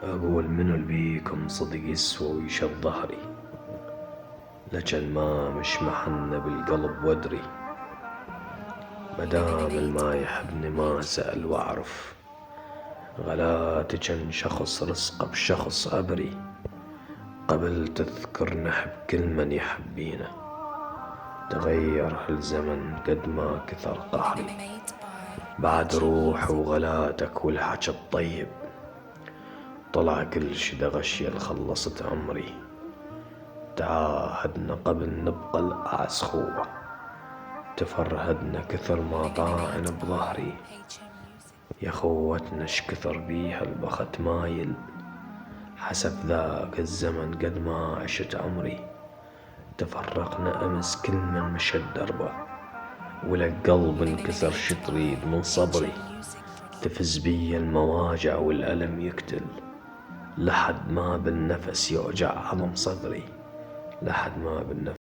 أقول منو البيكم صدق يسوى ويشد ظهري، لجل ما مش محن بالقلب وادري. مدام الما يحبني ما سأل واعرف، غلات جن شخص رزقه بشخص أبري. قبل تذكر نحب كل من يحبينا، تغير هالزمن قد ما كثر قهري. بعد روح وغلاتك والحكي الطيب، طلع كل شي دا غشية خلصت عمري. تعاهدنا قبل نبقى الأعز خوة، تفرهدنا كثر ما طاعن بظهري. يا خوتنا شكثر بيها البخت مايل، حسب ذاك الزمن قد ما عشت عمري. تفرقنا أمس كل من مشى دربه، ولك قلب انكسر شتريد من صبري. تفز بي المواجع والألم يقتل، لحد ما بالنفس يوجع عظم صدري. لحد ما بالنفس